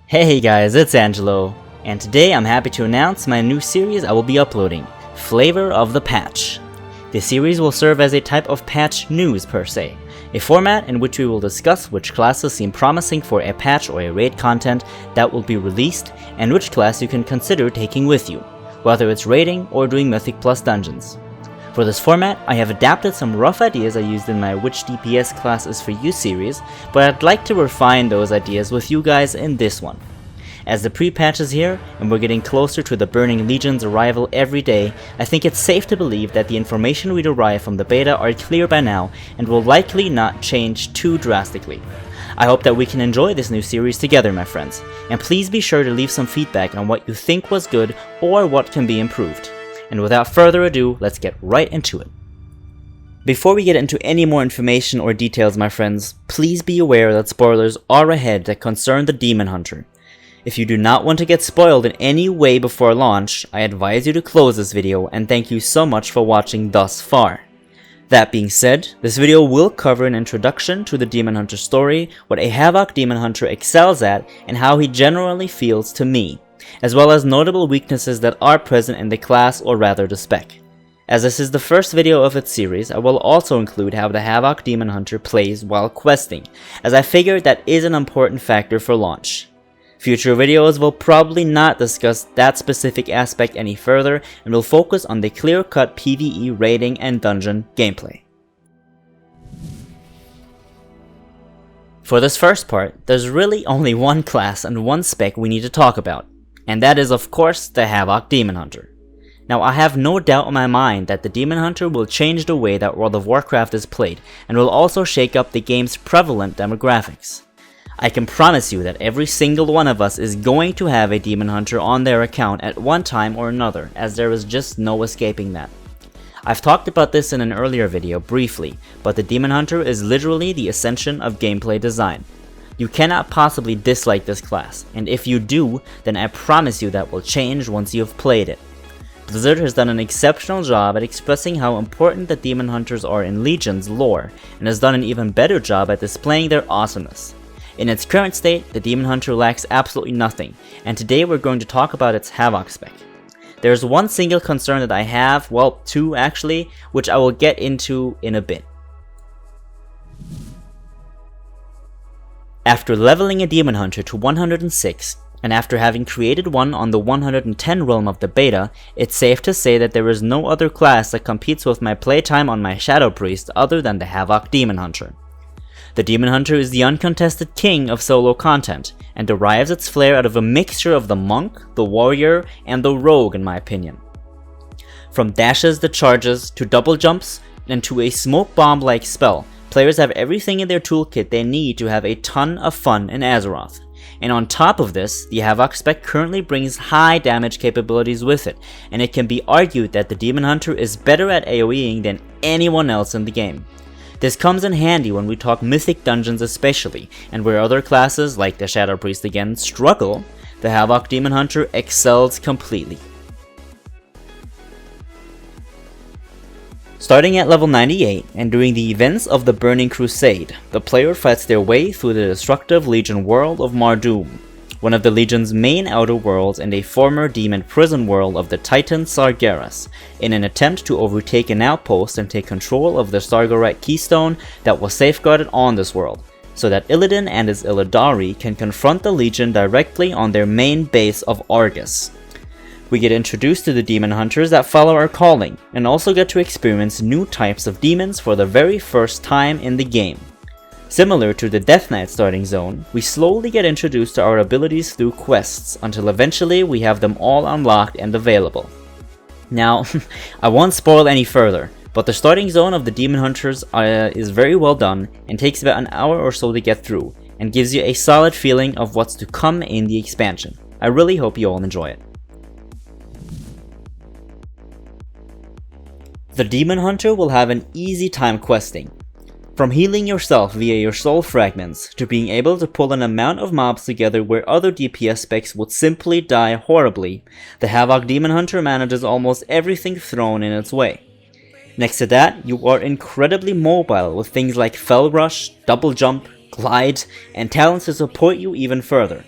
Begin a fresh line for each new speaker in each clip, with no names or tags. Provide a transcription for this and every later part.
Hey guys, it's Angelo, and today I'm happy to announce my new series I will be uploading, Flavor of the Patch. This series will serve as a type of patch news per se, a format in which we will discuss which classes seem promising for a patch or a raid content that will be released, and which class you can consider taking with you, whether it's raiding or doing Mythic Plus dungeons. For this format, I have adapted some rough ideas I used in my Which DPS Class is for You series, but I'd like to refine those ideas with you guys in this one. As the pre-patch is here, and we're getting closer to the Burning Legion's arrival every day, I think it's safe to believe that the information we derive from the beta are clear by now, and will likely not change too drastically. I hope that we can enjoy this new series together, my friends, and please be sure to leave some feedback on what you think was good or what can be improved. And without further ado, let's get right into it. Before we get into any more information or details, my friends, please be aware that spoilers are ahead that concern the Demon Hunter. If you do not want to get spoiled in any way before launch, I advise you to close this video, and thank you so much for watching thus far. That being said, this video will cover an introduction to the Demon Hunter story, what a Havoc Demon Hunter excels at, and how he generally feels to me, as well as notable weaknesses that are present in the class, or rather the spec. As this is the first video of its series, I will also include how the Havoc Demon Hunter plays while questing, as I figure that is an important factor for launch. Future videos will probably not discuss that specific aspect any further, and will focus on the clear-cut PvE raiding and dungeon gameplay. For this first part, there's really only one class and one spec we need to talk about, and that is of course the Havoc Demon Hunter. Now I have no doubt in my mind that the Demon Hunter will change the way that World of Warcraft is played, and will also shake up the game's prevalent demographics. I can promise you that every single one of us is going to have a Demon Hunter on their account at one time or another, as there is just no escaping that. I've talked about this in an earlier video briefly, but the Demon Hunter is literally the ascension of gameplay design. You cannot possibly dislike this class, and if you do, then I promise you that will change once you have played it. Blizzard has done an exceptional job at expressing how important the Demon Hunters are in Legion's lore, and has done an even better job at displaying their awesomeness. In its current state, the Demon Hunter lacks absolutely nothing, and today we're going to talk about its Havoc spec. There's one single concern that I have, well, two actually, which I will get into in a bit. After leveling a Demon Hunter to 106, and after having created one on the 110 realm of the beta, it's safe to say that there is no other class that competes with my playtime on my Shadow Priest other than the Havoc Demon Hunter. The Demon Hunter is the uncontested king of solo content, and derives its flair out of a mixture of the monk, the warrior, and the rogue in my opinion. From dashes to charges, to double jumps, and to a smoke bomb-like spell, players have everything in their toolkit they need to have a ton of fun in Azeroth. And on top of this, the Havoc spec currently brings high damage capabilities with it, and it can be argued that the Demon Hunter is better at AoEing than anyone else in the game. This comes in handy when we talk Mythic dungeons especially, and where other classes, like the Shadow Priest again, struggle, the Havoc Demon Hunter excels completely. Starting at level 98, and during the events of the Burning Crusade, the player fights their way through the destructive Legion world of Mardoom, one of the Legion's main outer worlds and a former demon prison world of the Titan Sargeras, in an attempt to overtake an outpost and take control of the Sargerite keystone that was safeguarded on this world, so that Illidan and his Illidari can confront the Legion directly on their main base of Argus. We get introduced to the Demon Hunters that follow our calling, and also get to experience new types of demons for the very first time in the game. Similar to the Death Knight starting zone, we slowly get introduced to our abilities through quests, until eventually we have them all unlocked and available. Now, I won't spoil any further, but the starting zone of the Demon Hunters is very well done, and takes about an hour or so to get through, and gives you a solid feeling of what's to come in the expansion. I really hope you all enjoy it. The Demon Hunter will have an easy time questing. From healing yourself via your soul fragments, to being able to pull an amount of mobs together where other DPS specs would simply die horribly, the Havoc Demon Hunter manages almost everything thrown in its way. Next to that, you are incredibly mobile with things like Fell Rush, Double Jump, Glide, and talents to support you even further.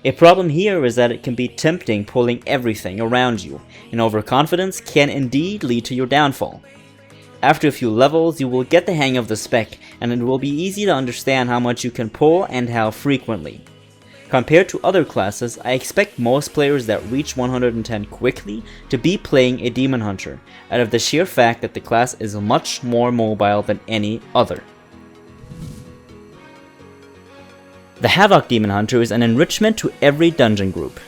A problem here is that it can be tempting pulling everything around you, and overconfidence can indeed lead to your downfall. After a few levels, you will get the hang of the spec, and it will be easy to understand how much you can pull and how frequently. Compared to other classes, I expect most players that reach 110 quickly to be playing a Demon Hunter, out of the sheer fact that the class is much more mobile than any other. The Havoc Demon Hunter is an enrichment to every dungeon group.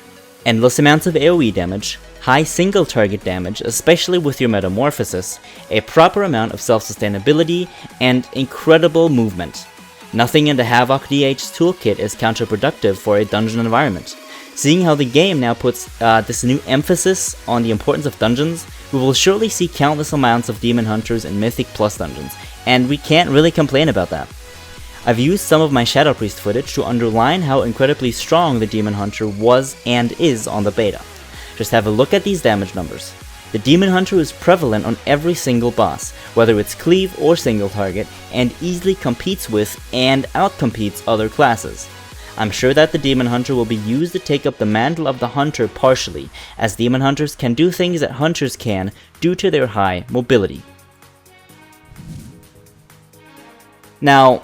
Endless amounts of AoE damage, high single target damage, especially with your metamorphosis, a proper amount of self-sustainability, and incredible movement. Nothing in the Havoc DH toolkit is counterproductive for a dungeon environment. Seeing how the game now puts this new emphasis on the importance of dungeons, we will surely see countless amounts of Demon Hunters in Mythic Plus dungeons, and we can't really complain about that. I've used some of my Shadow Priest footage to underline how incredibly strong the Demon Hunter was and is on the beta. Just have a look at these damage numbers. The Demon Hunter is prevalent on every single boss, whether it's cleave or single target, and easily competes with and outcompetes other classes. I'm sure that the Demon Hunter will be used to take up the mantle of the Hunter partially, as Demon Hunters can do things that Hunters can due to their high mobility. Now,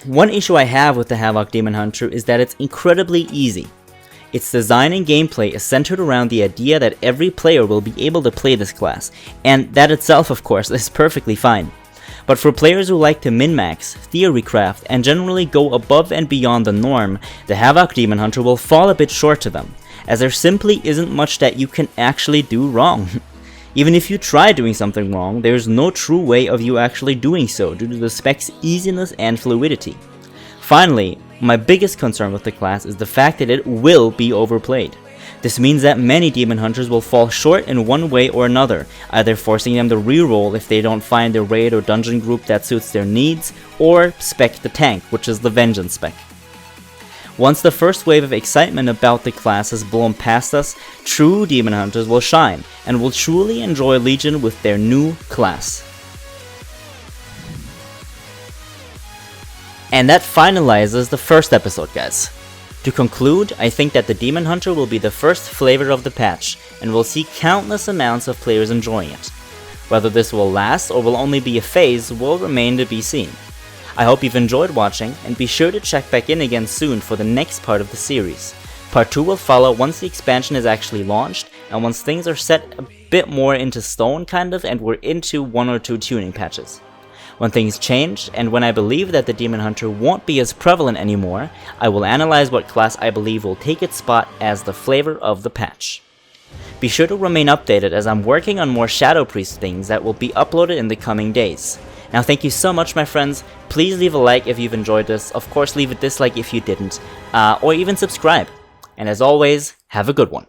one issue I have with the Havoc Demon Hunter is that it's incredibly easy. Its design and gameplay is centered around the idea that every player will be able to play this class, and that itself, of course, is perfectly fine. But for players who like to min-max, theory craft, and generally go above and beyond the norm, the Havoc Demon Hunter will fall a bit short to them, as there simply isn't much that you can actually do wrong. Even if you try doing something wrong, there's no true way of you actually doing so due to the spec's easiness and fluidity. Finally, my biggest concern with the class is the fact that it will be overplayed. This means that many Demon Hunters will fall short in one way or another, either forcing them to reroll if they don't find a raid or dungeon group that suits their needs, or spec the tank, which is the Vengeance spec. Once the first wave of excitement about the class has blown past us, true Demon Hunters will shine, and will truly enjoy Legion with their new class. And that finalizes the first episode, guys. To conclude, I think that the Demon Hunter will be the first flavor of the patch, and we'll see countless amounts of players enjoying it. Whether this will last or will only be a phase will remain to be seen. I hope you've enjoyed watching, and be sure to check back in again soon for the next part of the series. Part 2 will follow once the expansion is actually launched, and once things are set a bit more into stone kind of, and we're into 1 or 2 tuning patches. When things change, and when I believe that the Demon Hunter won't be as prevalent anymore, I will analyze what class I believe will take its spot as the flavor of the patch. Be sure to remain updated as I'm working on more Shadow Priest things that will be uploaded in the coming days. Now thank you so much, my friends. Please leave a like if you've enjoyed this, of course leave a dislike if you didn't, or even subscribe. And as always, have a good one.